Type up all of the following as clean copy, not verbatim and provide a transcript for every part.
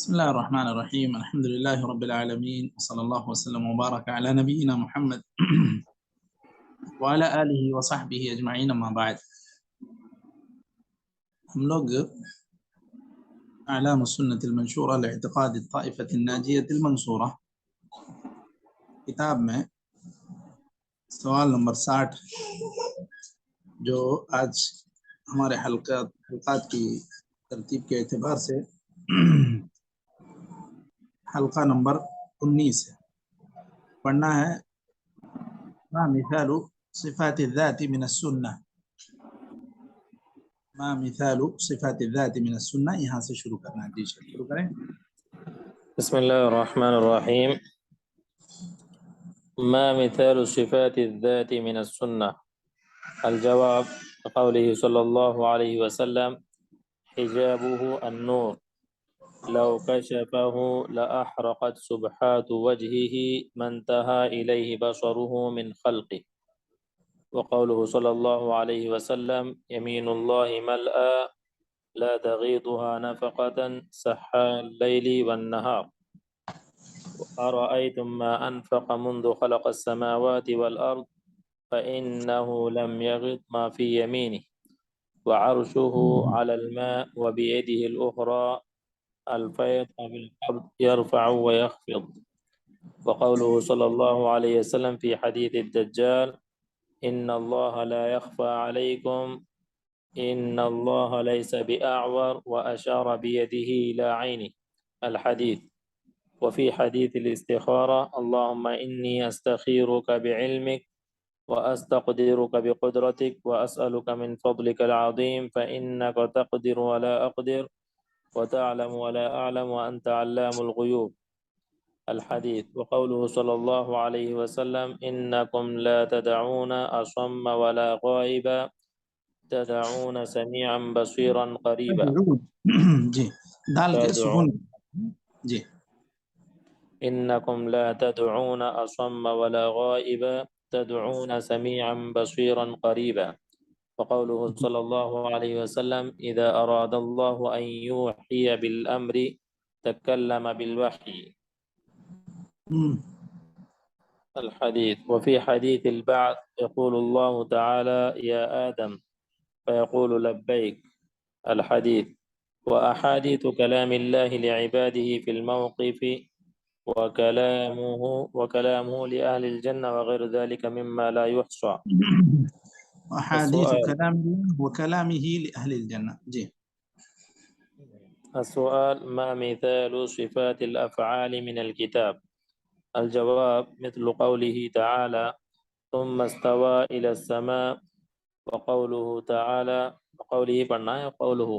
بسم الله الرحمن الرحيم. الحمد لله رب العالمين، وصلى الله وسلم وبارك على نبينا محمد وعلى آله وصحبه أجمعين. اما بعد، ہم لوگ اعلام السنة المنشورة لاعتقاد الطائفة الناجية المنصورة کتاب میں سوال نمبر 60 جو آج ہمارے حلقات کی ترتیب کے اعتبار سے حلقہ نمبر 19 ہے، پڑھنا ہے ما مثال صفات الذات من السنة. ما مثال صفات الذات من السنة، یہاں سے شروع کرنا ہے. جی شروع کریں. بسم الله الرحمن الرحيم. ما مثال صفات الذات من السنة؟ الجواب قوله صلى الله عليه وسلم: حجابه النور، لو كشفه لأحرقت سبحات وجهه ما انتهى إليه بصره من خلقه. وقوله صلى الله عليه وسلم: يمين الله ملأى لا تغيضها نفقة سحى الليل والنهار. أرأيتم ما أنفق منذ خلق السماوات والأرض فإنه لم يغض ما في يمينه، وعرشه على الماء وبيده الأخرى الفيض بالقبض يرفع ويخفض. وقوله صلى الله عليه وسلم في حديث الدجال: إن الله لا يخفى عليكم إن الله ليس بأعور، وأشار بيده إلى عينه. الحديث. وفي حديث الاستخارة: اللهم إني أستخيرك بعلمك وأستقدرك بقدرتك وأسألك من فضلك العظيم فإنك تقدر ولا أقدر وتعلم ولا أعلم وأنت علام الغيوب. الحديث. وقوله صلى الله عليه وسلم: إنكم لا تدعون أصم ولا غائبا، تدعون سميعا بصيرا قريبا. جی ڈال کے سکون. جی إنكم لا تدعون أصم ولا غائبا، تدعون سميعا بصيرا قريبا. وقوله صلى الله عليه وسلم: إذا أراد الله أن يوحي بالأمر تكلم بالوحي. الحديث. وفي حديث البعث يقول الله تعالى: يا آدم، فيقول لبيك. الحديث. وأحاديث كلام الله لعباده في الموقف وكلامه لأهل الجنة وغير ذلك مما لا يحصى. احادیث کلام وکلامه لأهل الجنة. جی السؤال: ما مثال صفات الأفعال من الكتاب؟ الجواب: مثل قوله تعالى: ثم استوى إلى السماء. وقوله تعالى، وقوله پڑھنا ہے قوله،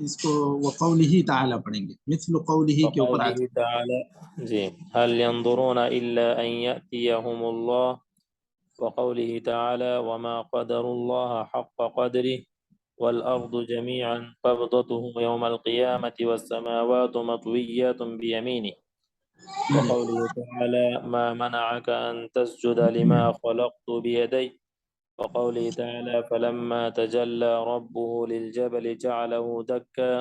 اس کو وقوله تعالی پڑھیں گے. مثل قوله کے اوپر وقوله تعالى جی هل ينظرون إلا أن يأتيهم الله. وقوله تعالى: وما قدر الله حق قدره والأرض جميعا قبضته يوم القيامة والسماوات مطويات بيمينه. وقوله تعالى: ما منعك أن تسجد لما خلقت بيدي. وقوله تعالى: فلما تجلى ربه للجبل جعله دكا.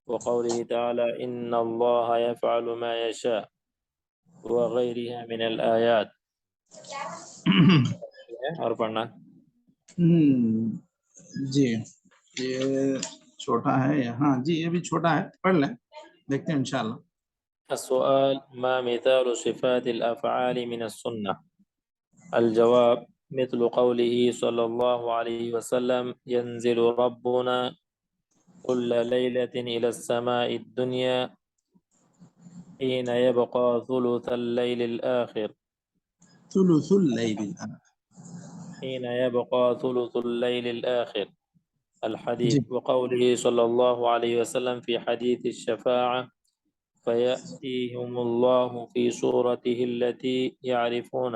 وقوله تعالى: إن الله يفعل ما يشاء. وغيرها من الآيات. اور پڑھنا. جی یہ چھوٹا ہے یہاں. جی یہ بھی چھوٹا ہے، پڑھ لیں، دیکھتے ہیں انشاءاللہ. السؤال: ما مثال صفات الأفعال من السنة؟ الجواب: مثل قوله صلى الله عليه وسلم: ينزل ربنا كل ليلة إلى السماء الدنيا حين يبقى ثلث الليل الآخر. ثلث الليل الآخر. حين يبقى ثلث الليل الآخر. الحديث. جی. وقوله صلى الله عليه وسلم في حديث الشفاعة: فيأتيهم الله في صورته التي يعرفون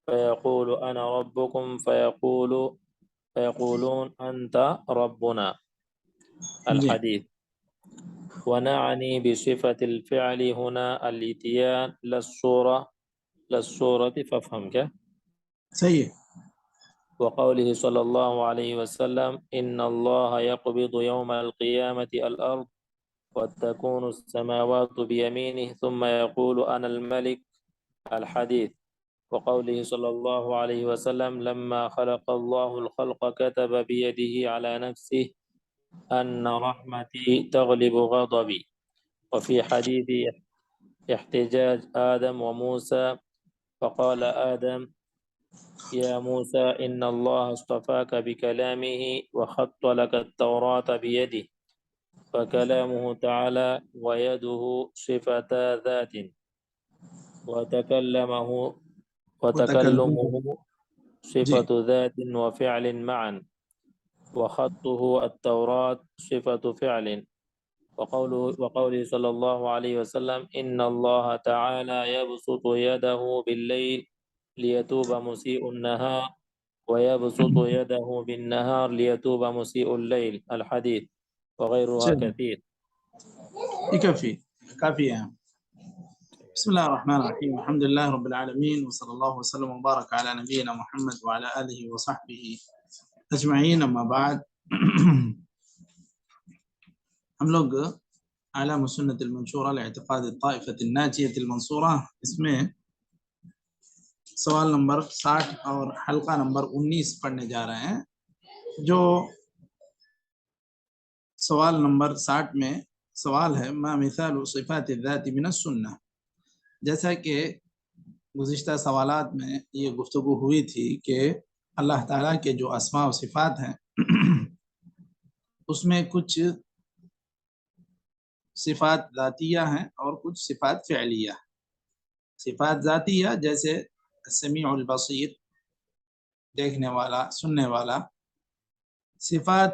فيقول أنا ربكم فيقولون أنت ربنا. الحديث. ونعني بصفة الفعل هنا الاتيان للصورة فافهم كه. صحیح. وقوله صلى الله عليه وسلم: إن الله يقبض يوم القيامة الأرض وتكون السماوات بيمينه ثم يقول أنا الملك الحديث. وقوله صلى الله عليه وسلم لما خلق الله الخلق كتب بيده على نفسه أن رحمتي تغلب غضبي. وفي حديث احتجاج آدم وموسى فقال آدم يا موسى إن الله اصطفاك بكلامه وخط لك التوراة بيده. فكلامه تعالى ويده صفتا ذات وتكلمه وتكلمه. جی صفة ذات وفعل معا وخطه التوراة صفة فعل. وقوله صلى الله عليه وسلم إن الله تعالى يبسط يده بالليل ليتوب مسيء النهار ويبسط يده بالنهار ليتوب مسيء الليل الحديث وغيرها چلیں كثير. یہ کافی ہے. بسم الله الرحمن الرحيم الحمد لله رب العالمين وصلى الله وسلم وبارك على نبينا محمد وعلى آله وصحبه أجمعين. أما بعد ہم لوگ علامة السنة المنشورة لاعتقاد الطائفة الناجية المنصورة اس میں سوال نمبر 60 اور حلقہ نمبر 19 پڑھنے جا رہے ہیں. جو سوال نمبر 60 میں سوال ہے ما مثال صفات الذات من السنة. جیسا کہ گزشتہ سوالات میں یہ گفتگو ہوئی تھی کہ اللہ تعالیٰ کے جو اسماء و صفات ہیں اس میں کچھ صفات ذاتیہ ہیں اور کچھ صفات فعلیہ. صفات ذاتیہ جیسے السمیع البصیر دیکھنے والا سننے والا. صفات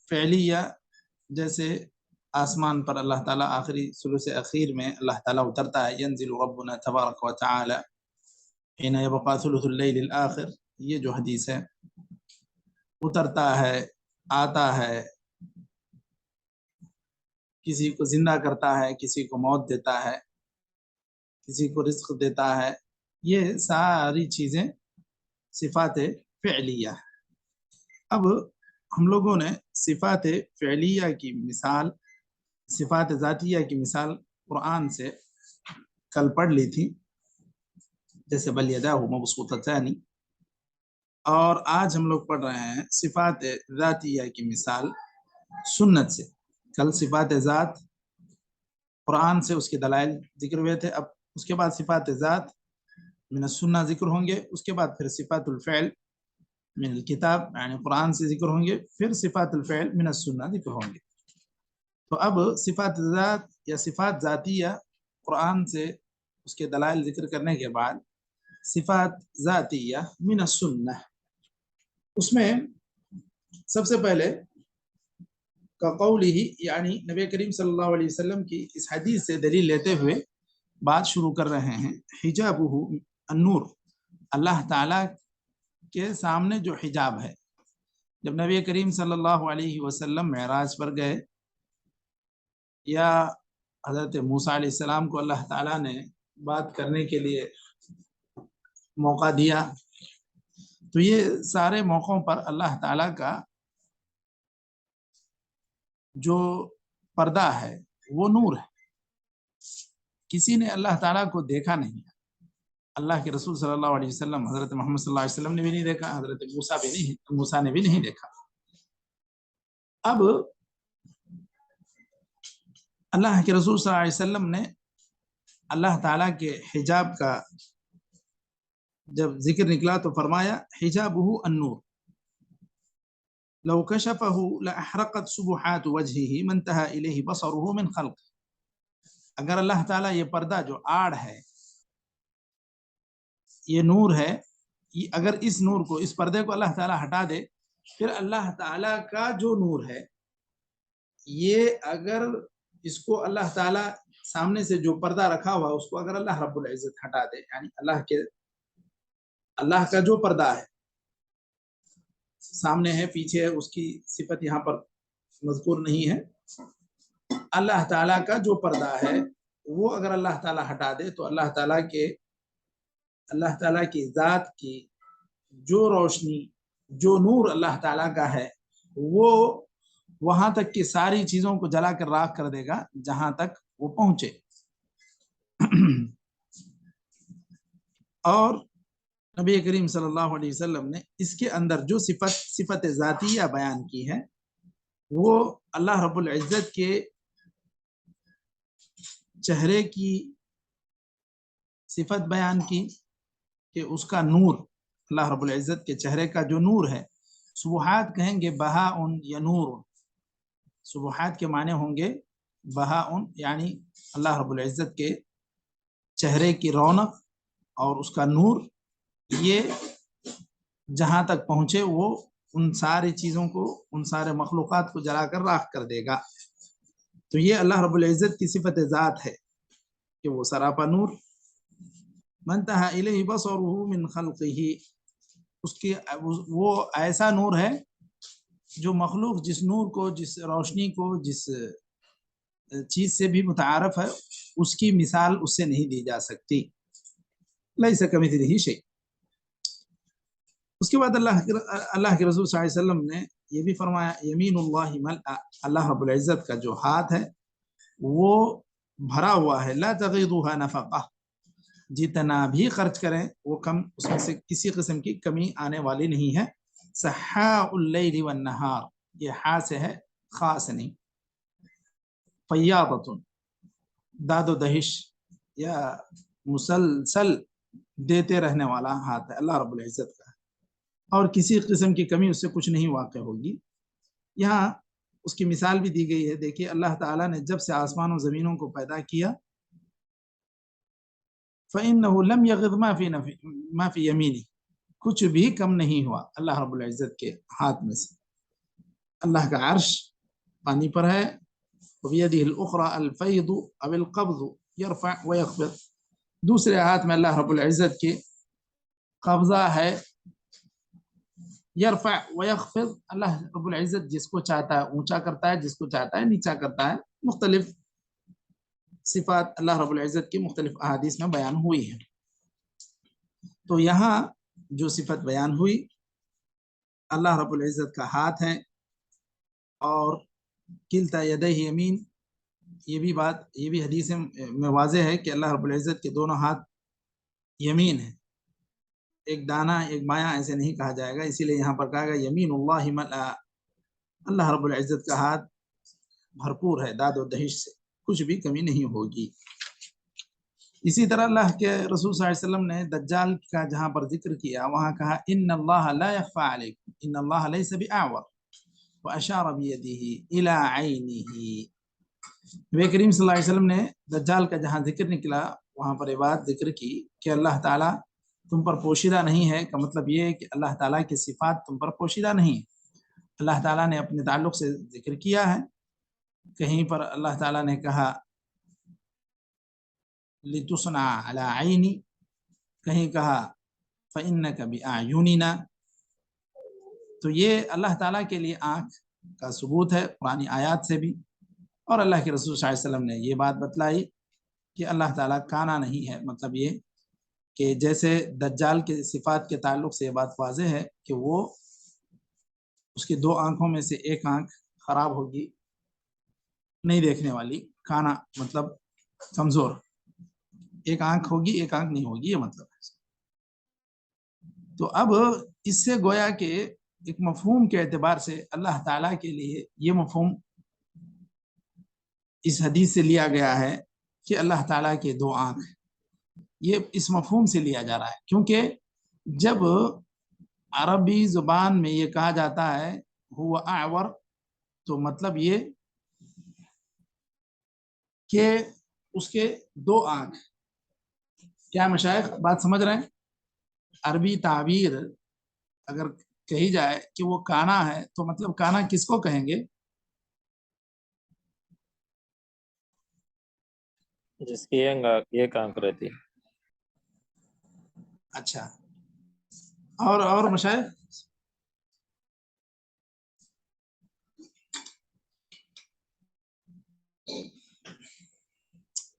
فعلیہ جیسے آسمان پر اللہ تعالیٰ آخری ثلث اخیر میں اللہ تعالیٰ اترتا ہے. ینزل ربنا تبارک و تعالی حین یبقى ثلث اللیل الاخر، یہ جو حدیث ہے. اترتا ہے، آتا ہے، کسی کو زندہ کرتا ہے، کسی کو موت دیتا ہے، کسی کو رزق دیتا ہے. یہ ساری چیزیں صفات فعلیہ. اب ہم لوگوں نے صفات فعلیہ کی مثال، صفات ذاتیہ کی مثال قرآن سے کل پڑھ لی تھی، جیسے بل یداہ مبسوطتان. اور آج ہم لوگ پڑھ رہے ہیں صفات ذاتیہ کی مثال سنت سے. کل صفات ذات قرآن سے اس کے دلائل ذکر ہوئے تھے. اب اس کے بعد صفات ذات من السنہ ذکر ہوں گے. اس کے بعد پھر صفات الفعل من الکتاب یعنی قرآن سے ذکر ہوں گے. پھر صفات الفعل من السنہ ذکر ہوں گے. تو اب صفات ذات یا صفات ذاتیہ قرآن سے اس کے دلائل ذکر کرنے کے بعد صفات ذاتیہ من السنہ، اس میں سب سے پہلے کا قولی یعنی نبی کریم صلی اللہ علیہ وسلم کی اس حدیث سے دلیل لیتے ہوئے بات شروع کر رہے ہیں. حجابہ النور، اللہ تعالیٰ کے سامنے جو حجاب ہے. جب نبی کریم صلی اللہ علیہ وسلم معراج پر گئے یا حضرت موسیٰ علیہ السلام کو اللہ تعالیٰ نے بات کرنے کے لیے موقع دیا، تو یہ سارے موقعوں پر اللہ تعالیٰ کا جو پردہ ہے وہ نور ہے. کسی نے اللہ تعالیٰ کو دیکھا نہیں. اللہ کے رسول صلی اللہ علیہ وسلم حضرت محمد صلی اللہ علیہ وسلم نے بھی نہیں دیکھا، حضرت موسیٰ نے بھی نہیں دیکھا. اب اللہ کے رسول صلی اللہ علیہ وسلم نے اللہ تعالیٰ کے حجاب کا جب ذکر نکلا تو فرمایا حجابہ النور لو کشفہ لأحرقت سبحات وجہہ من انتہا الیہ بصرہ من خلق. اگر اللہ تعالیٰ یہ پردہ جو آڑ ہے، یہ نور ہے، اگر اس نور کو، اس پردے کو اللہ تعالیٰ ہٹا دے، پھر اللہ تعالیٰ کا جو نور ہے یہ اگر اس کو اللہ تعالیٰ سامنے سے جو پردہ رکھا ہوا اس کو اگر اللہ رب العزت ہٹا دے، یعنی اللہ کا جو پردہ ہے سامنے ہے پیچھے ہے، اس کی صفت یہاں پر مذکور نہیں ہے. اللہ تعالیٰ کا جو پردہ ہے وہ اگر اللہ تعالیٰ ہٹا دے تو اللہ تعالیٰ کی ذات کی جو روشنی، جو نور اللہ تعالیٰ کا ہے وہ وہاں تک کہ ساری چیزوں کو جلا کر راکھ کر دے گا جہاں تک وہ پہنچے. اور نبی کریم صلی اللہ علیہ وسلم نے اس کے اندر جو صفت ذاتیہ بیان کی ہے وہ اللہ رب العزت کے چہرے کی صفت بیان کی کہ اس کا نور، اللہ رب العزت کے چہرے کا جو نور ہے. سبحات کہیں گے بہاء یا نور. سبحات کے معنی ہوں گے بہاء، یعنی اللہ رب العزت کے چہرے کی رونق اور اس کا نور، یہ جہاں تک پہنچے وہ ان ساری چیزوں کو، ان سارے مخلوقات کو جلا کر راکھ کر دے گا. تو یہ اللہ رب العزت کی صفت ذات ہے کہ وہ سراپا نور. منتہا الیہ بصرہ من خلقہ، اس کی وہ ایسا نور ہے جو مخلوق جس نور کو، جس روشنی کو، جس چیز سے بھی متعارف ہے، اس کی مثال اس سے نہیں دی جا سکتی. لیس کمثلہ شیء. اس کے بعد اللہ کے رسول صلی اللہ علیہ وسلم نے یہ بھی فرمایا یمین اللہ ملأ، اللہ رب العزت کا جو ہاتھ ہے وہ بھرا ہوا ہے. لا تغیضها نفقہ، جتنا بھی خرچ کریں وہ کم، اس میں سے کسی قسم کی کمی آنے والی نہیں ہے. سحاء اللیل والنہار، یہ ہا سے ہے خاص نہیں. فیاضۃ، داد و دہش یا مسلسل دیتے رہنے والا ہاتھ ہے اللہ رب العزت کا، اور کسی قسم کی کمی اس سے کچھ نہیں واقع ہوگی. یہاں اس کی مثال بھی دی گئی ہے. دیکھیے اللہ تعالیٰ نے جب سے آسمان و زمینوں کو پیدا کیا، فَإِنَّهُ لَمْ يَغِضْ مَا فِي يَمِينِهِ، کچھ بھی کم نہیں ہوا اللہ رب العزت کے ہاتھ میں سے. اللہ کا عرش پانی پر ہے. وَبِيَدِهِ الْأُخْرَى الْفَيْضُ أَوِ الْقَبْضُ يَرْفَعُ وَيَخْفِضُ، دوسرے ہاتھ میں اللہ رب العزت کے قبضہ ہے. یرفع ویخفض، اللہ رب العزت جس کو چاہتا ہے اونچا کرتا ہے، جس کو چاہتا ہے نیچا کرتا ہے. مختلف صفات اللہ رب العزت کی مختلف احادیث میں بیان ہوئی ہیں. تو یہاں جو صفت بیان ہوئی اللہ رب العزت کا ہاتھ ہے، اور کلتا یدیہ یمین، یہ بھی بات، یہ بھی حدیث میں واضح ہے کہ اللہ رب العزت کے دونوں ہاتھ یمین ہیں. ایک دانہ ایک بایاں ایسے نہیں کہا جائے گا، اسی لیے یہاں پر کہا گا یمین اللہ ملأ، اللہ رب العزت کا ہاتھ بھرپور ہے داد و دہش سے، کچھ بھی کمی نہیں ہوگی. اسی طرح اللہ کے رسول صلی اللہ علیہ وسلم نے دجال کا جہاں پر ذکر کیا وہاں کہا ان اللہ لا يخفى علیکم ان اللہ لیس بأعور واشار بیدہ الی عینہ. نبی کریم صلی اللہ علیہ وسلم نے دجال کا جہاں ذکر نکلا وہاں پر یہ بات ذکر کی کہ اللہ تعالیٰ تم پر پوشیدہ نہیں ہے، کا مطلب یہ ہے کہ اللہ تعالیٰ کی صفات تم پر پوشیدہ نہیں ہے. اللہ تعالیٰ نے اپنے تعلق سے ذکر کیا ہے. کہیں پر اللہ تعالیٰ نے کہا لِتُصْنَعَ عَلَىٰ عَيْنِي، کہیں کہا فَإِنَّكَ بِأَعْيُنِنَا. تو یہ اللہ تعالیٰ کے لیے آنکھ کا ثبوت ہے پرانی آیات سے بھی. اور اللہ کے رسول صلی اللہ علیہ وسلم نے یہ بات بتلائی کہ اللہ تعالیٰ کانا نہیں ہے. مطلب یہ کہ جیسے دجال کے صفات کے تعلق سے یہ بات واضح ہے کہ وہ اس کی دو آنکھوں میں سے ایک آنکھ خراب ہوگی، نہیں دیکھنے والی. کانا مطلب کمزور، ایک آنکھ ہوگی ایک آنکھ نہیں ہوگی، یہ مطلب ہے. تو اب اس سے گویا کہ ایک مفہوم کے اعتبار سے اللہ تعالیٰ کے لیے یہ مفہوم اس حدیث سے لیا گیا ہے کہ اللہ تعالیٰ کے دو آنکھ، یہ اس مفہوم سے لیا جا رہا ہے. کیونکہ جب عربی زبان میں یہ کہا جاتا ہے ہوا اعور، تو مطلب یہ کہ اس کے دو آنکھ. کیا مشائخ بات سمجھ رہے ہیں؟ عربی تعبیر اگر کہی جائے کہ وہ کانا ہے تو مطلب کانا کس کو کہیں گے؟ جس کی ایک آنکھ رہتی. اچھا، اور مشائخ؟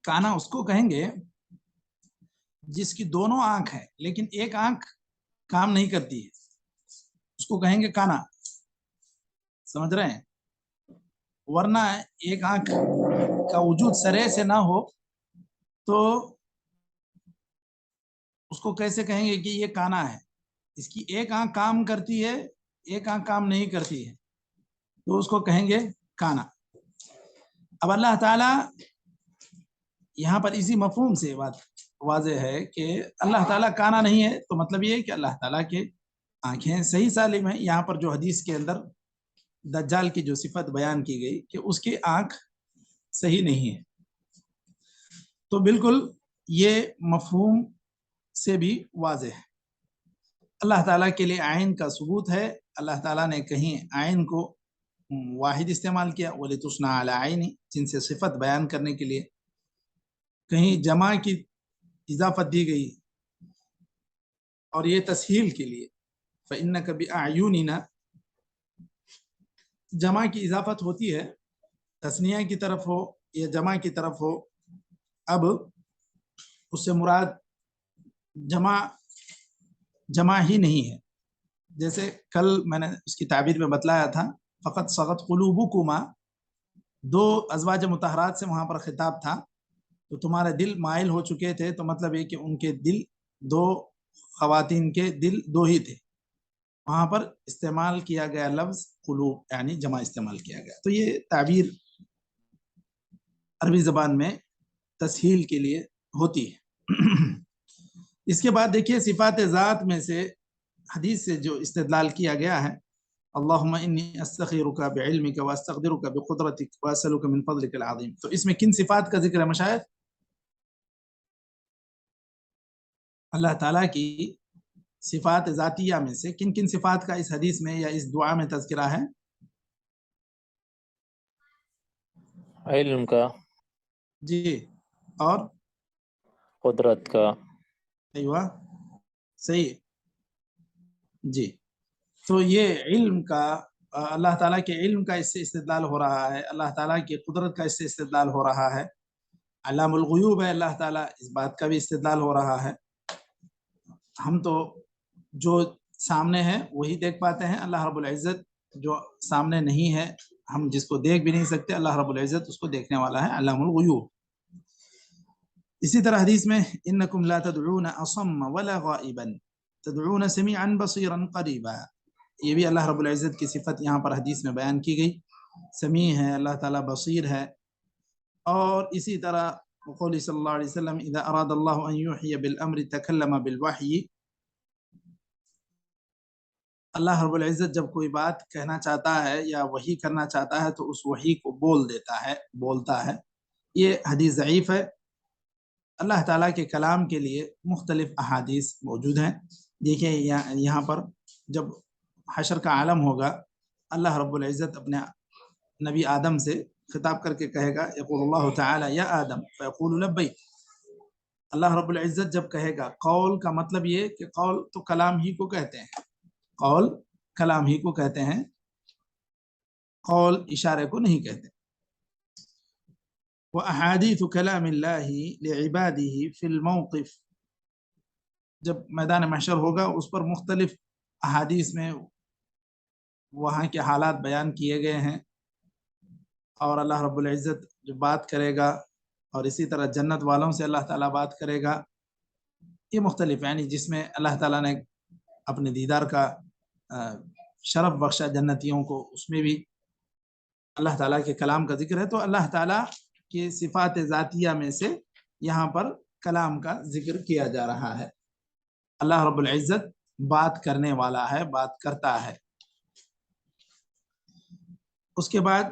کانا اس کو کہیں گے جس کی دونوں آنکھ ہے لیکن ایک آنکھ کام نہیں کرتی ہے، اس کو کہیں گے کانا. سمجھ رہے ہیں؟ ورنہ ایک آنکھ کا وجود سرے سے نہ ہو تو اس کو کیسے کہیں گے کہ یہ کانا ہے؟ اس کی ایک آنکھ کام کرتی ہے، ایک آنکھ کام نہیں کرتی ہے، تو اس کو کہیں گے کانا۔ اب اللہ تعالیٰ یہاں پر اسی مفہوم سے بات واضح ہے کہ اللہ تعالیٰ کانا نہیں ہے، تو مطلب یہ ہے کہ اللہ تعالیٰ کے آنکھیں صحیح سالم ہیں۔ یہاں پر جو حدیث کے اندر دجال کی جو صفت بیان کی گئی کہ اس کی آنکھ صحیح نہیں ہے، تو بالکل یہ مفہوم سے بھی واضح ہے۔ اللہ تعالیٰ کے لیے عین کا ثبوت ہے۔ اللہ تعالیٰ نے کہیں عین کو واحد استعمال کیا، وَلِتُصْنَعَ عَلَىٰ عَيْنِ، جن سے صفت بیان کرنے کے لیے، کہیں جمع کی اضافت دی گئی اور یہ تسہیل کے لیے، فَإِنَّكَ بِأَعْيُنِنَا، جمع کی اضافت ہوتی ہے، تثنیہ کی طرف ہو یا جمع کی طرف ہو، اب اس سے مراد جمع ہی نہیں ہے۔ جیسے کل میں نے اس کی تعبیر میں بتلایا تھا، فقط صغت قلوبکما، دو ازواج مطہرات سے وہاں پر خطاب تھا، تو تمہارے دل مائل ہو چکے تھے، تو مطلب یہ کہ ان کے دل، دو خواتین کے دل دو ہی تھے، وہاں پر استعمال کیا گیا لفظ قلوب یعنی جمع استعمال کیا گیا۔ تو یہ تعبیر عربی زبان میں تسہیل کے لیے ہوتی ہے۔ اس کے بعد دیکھیے صفات ذات میں سے حدیث سے جو استدلال کیا گیا ہے، اللہم انی استخیرک بعلمک واستقدرک بقدرتک واسألک من فضلک العظیم، تو اس میں کن صفات کا ذکر ہے مشاہد؟ اللہ تعالیٰ کی صفات ذاتیہ میں سے کن کن صفات کا اس حدیث میں یا اس دعا میں تذکرہ ہے؟ علم کا، جی، اور قدرت کا۔ ایوہ صحیح، جی، تو یہ علم کا، اللہ تعالیٰ کے علم کا اس سے استدلال ہو رہا ہے، اللہ تعالیٰ کی قدرت کا اس سے استدلال ہو رہا ہے، علام الغیوب ہے اللہ تعالیٰ، اس بات کا بھی استدلال ہو رہا ہے۔ ہم تو جو سامنے ہے وہی دیکھ پاتے ہیں، اللہ رب العزت جو سامنے نہیں ہے، ہم جس کو دیکھ بھی نہیں سکتے، اللہ رب العزت اس کو دیکھنے والا ہے، علام الغیوب۔ اسی طرح حدیث میں انکم لا تدعون اصم ولا غائبا تدعون سمیعا بصیرا قریبا، یہ بھی اللہ رب العزت کی صفت یہاں پر حدیث میں بیان کی گئی، سمیع ہے اللہ تعالیٰ، بصیر ہے۔ اور اسی طرح قول صلی اللہ علیہ وسلم اذا اراد اللہ ان یحیی بالامر تکلم بالوحی، اللہ رب العزت جب کوئی بات کہنا چاہتا ہے یا وحی کرنا چاہتا ہے تو اس وحی کو بولتا ہے۔ یہ حدیث ضعیف ہے۔ اللہ تعالیٰ کے کلام کے لیے مختلف احادیث موجود ہیں۔ دیکھیں یہاں پر جب حشر کا عالم ہوگا، اللہ رب العزت اپنے نبی آدم سے خطاب کر کے کہے گا، یقول اللہ تعالی یا آدم فیقول لبیک، اللہ رب العزت جب کہے گا، قول کا مطلب یہ کہ قول تو کلام ہی کو کہتے ہیں، قول کلام ہی کو کہتے ہیں، قول اشارے کو نہیں کہتے۔ وَأَحَادِيثُ كَلَامِ اللَّهِ لِعِبَادِهِ فِي الْمَوْقِفِ، جب میدان محشر ہوگا اس پر مختلف احادیث میں وہاں کے حالات بیان کیے گئے ہیں، اور اللہ رب العزت جو بات کرے گا، اور اسی طرح جنت والوں سے اللہ تعالیٰ بات کرے گا، یہ مختلف یعنی جس میں اللہ تعالیٰ نے اپنے دیدار کا شرف بخشا جنتیوں کو، اس میں بھی اللہ تعالیٰ کے کلام کا ذکر ہے۔ تو اللہ تعالیٰ کی صفات ذاتیہ میں سے یہاں پر کلام کا ذکر کیا جا رہا ہے۔ اللہ رب العزت بات کرنے والا ہے، بات کرتا ہے۔ اس کے بعد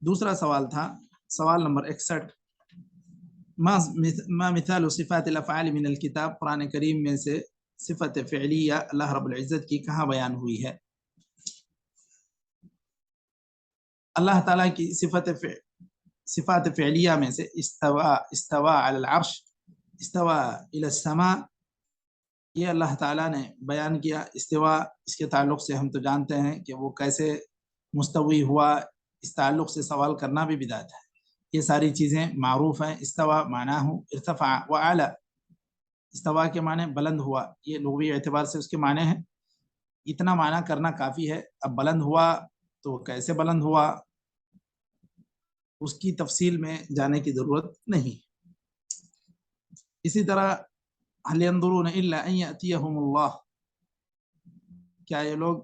دوسرا سوال تھا، سوال نمبر 61، ما مثال صفات الافعال من الکتاب، قرآن کریم میں سے صفت فعلیہ اللہ رب العزت کی کہاں بیان ہوئی ہے؟ اللہ تعالیٰ کی صفات فعلیہ میں سے استوا علی العرش، استوا الی السماء، یہ اللہ تعالیٰ نے بیان کیا۔ استوا اس کے تعلق سے ہم تو جانتے ہیں کہ وہ کیسے مستوی ہوا، اس تعلق سے سوال کرنا بھی بدعت ہے، یہ ساری چیزیں معروف ہیں۔ استوا معناہ ارتفع وعلا، استوا کے معنی بلند ہوا، یہ لغوی اعتبار سے اس کے معنی ہیں، اتنا معنی کرنا کافی ہے۔ اب بلند ہوا تو وہ کیسے بلند ہوا اس کی تفصیل میں جانے کی ضرورت نہیں. اسی طرح هل ينظرون الا ان ياتيهم الله، کیا یہ لوگ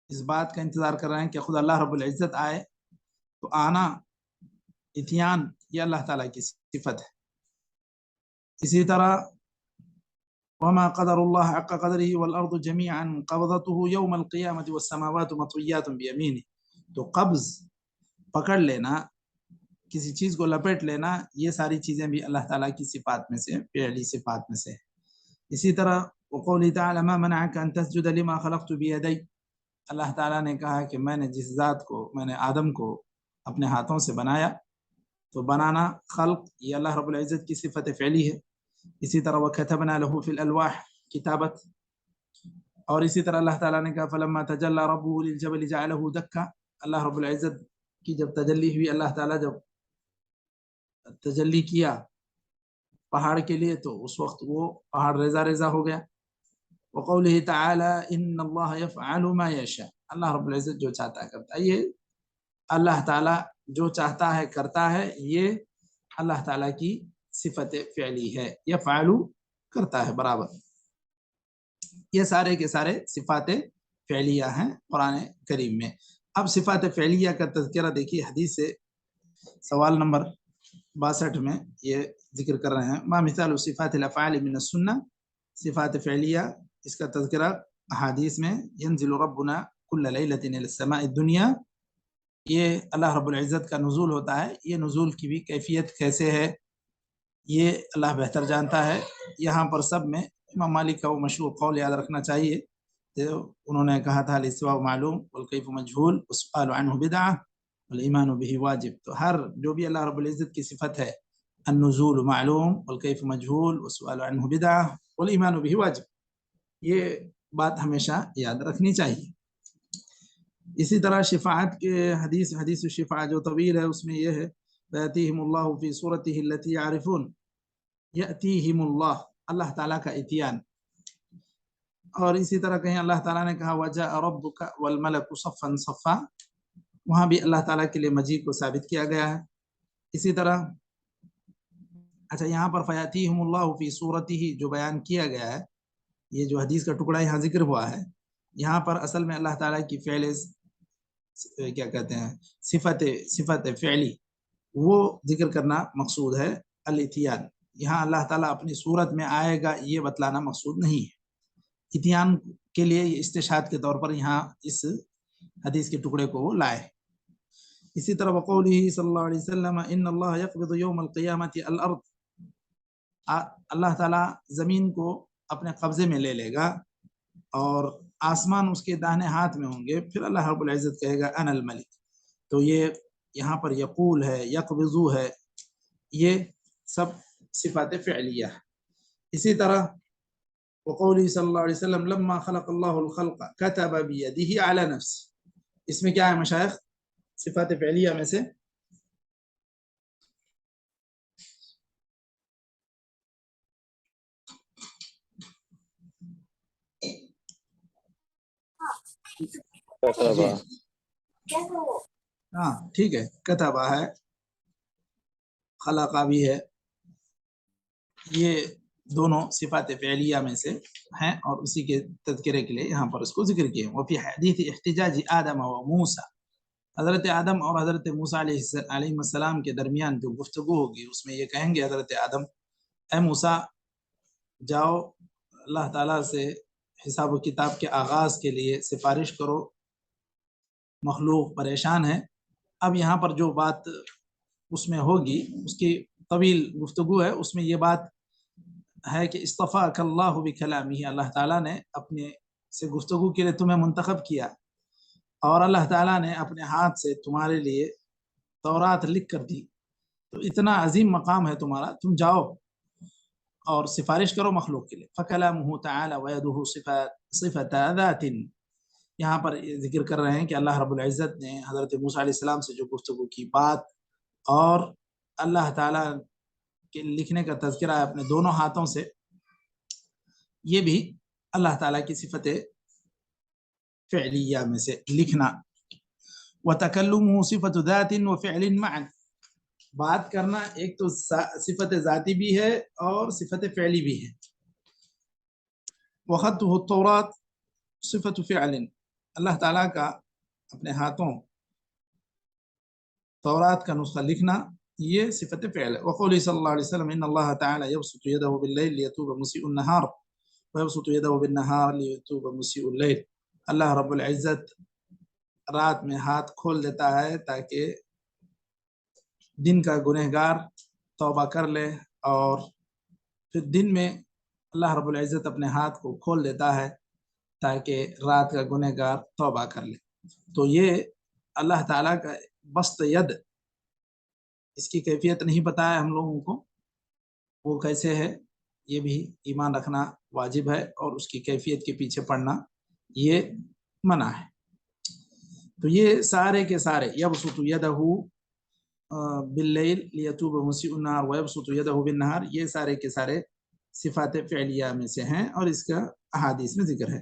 اس بات کا انتظار کر رہے ہیں کہ خود اللہ رب العزت آئے؟ تو آنا، اتیان، یہ اللہ تعالیٰ کی صفت ہے. اسی طرح وما قدر الله حق قدره والارض جميعا قبضته يوم القيامه والسماوات مطويات بيمينه. تو قبض، پکڑ لینا، کسی چیز کو لپیٹ لینا، یہ ساری چیزیں بھی اللہ تعالیٰ کی صفات میں سے، فعلی صفات میں سے. اسی طرح وقوله تعالی ما منعك ان تسجد لما خلقت بيدي، اللہ تعالیٰ نے کہا کہ میں نے جس ذات کو، میں نے آدم کو اپنے ہاتھوں سے بنایا، تو بنانا، خلق، یہ اللہ رب العزت کی صفت فعلی ہے. اسی طرح وَكَتَبْنَا لَهُ فِي الْأَلْوَاحِ، کتابت. اور اسی طرح اللہ تعالیٰ نے کہا فَلَمَّا تَجَلَّى رَبُّهُ لِلْجَبَلِ جَعَلَهُ دَكًّا، اللہ رب العزت کی جب تجلی ہوئی، اللہ تعالیٰ جب تجلی کیا پہاڑ کے لیے، تو اس وقت وہ پہاڑ ریزہ ریزہ ہو گیا. وقوله تعالی ان اللہ یفعل ما یشاء، اللہ رب العزت جو چاہتا ہے کرتا ہے. یہ اللہ تعالیٰ جو چاہتا ہے کرتا ہے، یہ اللہ تعالیٰ کی صفت فعلی ہے. یفعل، کرتا ہے برابر. یہ سارے کے سارے صفات فعلیہ ہیں قرآن کریم میں. اب صفات فعلیہ کا تذکرہ دیکھیے، حدیث سے سوال نمبر 62 میں یہ ذکر کر رہے ہیں. ما مثال صفات الافعال من السنہ، صفات فعلیہ، اس کا تذکرہ احادیث میں. ینزل ربنا کل لیلۃ الی السماء الدنیا، یہ اللہ رب العزت کا نزول ہوتا ہے. یہ نزول کی بھی کیفیت کیسے ہے یہ اللہ بہتر جانتا ہے. یہاں پر سب میں امام مالک کا وہ مشہور قول یاد رکھنا چاہیے، انہوں نے کہا تھا الاستواء معلوم والکیف مجہول والسؤال عنہ بدعہ والایمان به واجب. تو ہر جو بھی اللہ رب العزت کی صفت ہے، النزول معلوم والکیف مجہول والسؤال عنہ بدعہ والایمان به واجب، یہ بات ہمیشہ یاد رکھنی چاہیے. اسی طرح شفاعت کے حدیث الشفاعت جو طویل ہے، اس میں یہ ہے فَيَأْتِيهِمُ اللَّهُ فِي صُورَتِهِ الَّتِي يَعْرِفُونَ، يَأْتِيهِمُ اللَّهُ، اللہ تعالیٰ کا اتیان. اور اسی طرح کہیں اللہ تعالیٰ نے کہا وَجَاءَ رَبُّكَ وَالْمَلَكُ صَفًّا صَفًّا، وہاں بھی اللہ تعالیٰ کے لیے مجیء کو ثابت کیا گیا ہے. اسی طرح اچھا، یہاں پر فَيَأْتِيهِمُ اللَّهُ فِي صُورَتِهِ جو بیان کیا گیا ہے، یہ جو حدیث کا ٹکڑا یہاں ذکر ہوا ہے، یہاں پر اصل میں اللہ تعالیٰ کی فعل، کیا کہتے ہیں، صفت فعلی، وہ ذکر کرنا مقصود ہے. الاتیان، یہاں اللہ تعالیٰ اپنی صورت میں آئے گا یہ بتلانا مقصود نہیں ہے. اتیان کے لیے یہ استشہاد کے طور پر یہاں اس حدیث کے ٹکڑے کو وہ لائے. اسی طرح وقوله صلی اللہ علیہ وسلم ان اللہ یقبض یوم القیامت الارض، اللہ تعالیٰ زمین کو اپنے قبضے میں لے لے گا اور آسمان اس کے داہنے ہاتھ میں ہوں گے. پھر اللہ رب العزت کہے گا انا الملک. تو یہ یہاں پر یقول ہے، یقبضو ہے، یہ سب صفات فعلیہ ہے. اسی طرح وقوله صلی اللہ علیہ وسلم لما خلق اللہ الخلق كتب بيده على نفسه، اس میں کیا ہے مشائخ؟ صفات فعلیہ میں سے ہاں ٹھیک ہے، کتبہ ہے، خلقہ بھی ہے، یہ دونوں صفات فعلیہ میں سے ہیں اور اسی کے تذکرے کے لیے یہاں پر اس کو ذکر کیا. وفی حدیث احتجاج آدم و موسیٰ، حضرت آدم اور حضرت موسیٰ علیہ السلام کے درمیان جو گفتگو ہوگی، اس میں یہ کہیں گے حضرت آدم اے موسیٰ جاؤ اللہ تعالیٰ سے حساب و کتاب کے آغاز کے لیے سفارش کرو، مخلوق پریشان ہے. اب یہاں پر جو بات اس میں ہوگی، اس کی طویل گفتگو ہے، اس میں یہ بات ہے کہ اصطفاک اللہ بکلامہ، اللہ تعالیٰ نے اپنے سے گفتگو کے لیے تمہیں منتخب کیا اور اللہ تعالیٰ نے اپنے ہاتھ سے تمہارے لیے تورات لکھ کر دی. تو اتنا عظیم مقام ہے تمہارا، تم جاؤ اور سفارش کرو مخلوق کے لیے. فکلامہ تعالی ویدہ صفت ذات، یہاں پر ذکر کر رہے ہیں کہ اللہ رب العزت نے حضرت موسیٰ علیہ السلام سے جو گفتگو کی بات، اور اللہ تعالیٰ کے لکھنے کا تذکرہ ہے اپنے دونوں ہاتھوں سے، یہ بھی اللہ تعالیٰ کی صفت فعلیہ میں سے لکھنا. وتکلمہ صفت ذات و فعل معا، بات کرنا ایک تو صفت ذاتی بھی ہے اور صفت فعلی بھی ہے. وخطہ التوراۃ صفت فعل، اللہ تعالیٰ کا اپنے ہاتھوں تورات کا نسخہ لکھنا یہ صفت فعل ہے. وقوله صلی اللہ علیہ وسلم ان اللہ تعالی یبسط یده باللیل لیتوب مسیء النہار ویبسط یده بالنہار لیتوب مسیء اللیل، اللہ رب العزت رات میں ہاتھ کھول دیتا ہے تاکہ دن کا گنہگار توبہ کر لے، اور پھر دن میں اللہ رب العزت اپنے ہاتھ کو کھول دیتا ہے تاکہ رات کا گنہگار توبہ کر لے. تو یہ اللہ تعالیٰ کا بسط ید، اس کی کیفیت نہیں پتہ ہے ہم لوگوں کو، وہ کیسے ہے یہ بھی ایمان رکھنا واجب ہے، اور اس کی کیفیت کے پیچھے پڑنا یہ منع ہے. تو یہ سارے کے سارے یبسط یدہ باللیل لیتوب مسیء النہار ویبسط یدہ بالنہار، یہ سارے کے سارے صفات فعلیہ میں سے ہیں، اور اس کا احادیث میں ذکر ہے.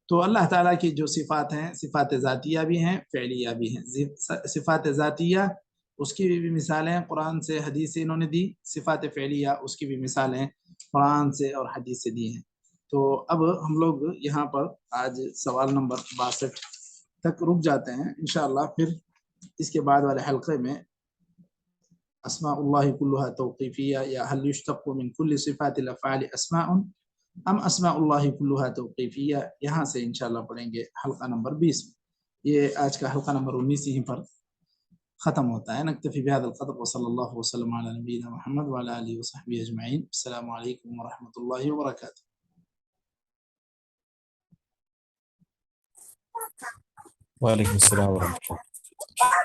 تو اللہ تعالیٰ کی جو صفات ہیں صفات ذاتیہ بھی ہیں فعلیہ بھی ہیں. صفات ذاتیہ اس کی بھی مثالیں قرآن سے حدیث سے انہوں نے دی، صفات فعلیہ اس کی بھی مثالیں قرآن سے اور حدیث سے دی ہیں. تو اب ہم لوگ یہاں پر آج سوال نمبر 62 تک رک جاتے ہیں، انشاءاللہ پھر اس کے بعد والے حلقے میں اسماء اللہ کلها توقیفیہ یا هل یشتق من کل صفات الافعال اسماء ام اسماء اللہ کلها توقیفیہ، یہاں سے انشاءاللہ پڑھیں گے حلقہ نمبر 20 میں. یہ آج کا حلقہ نمبر 19 یہیں پر ختم ہوتا ہے. نکتفی بهذا القدر وصلی اللہ وسلم علی نبینا محمد وعلی آلہ وصحبہ اجمعین. السلام علیکم ورحمۃ اللہ وبرکاتہ. وعلیکم السلام ورحمۃ اللہ.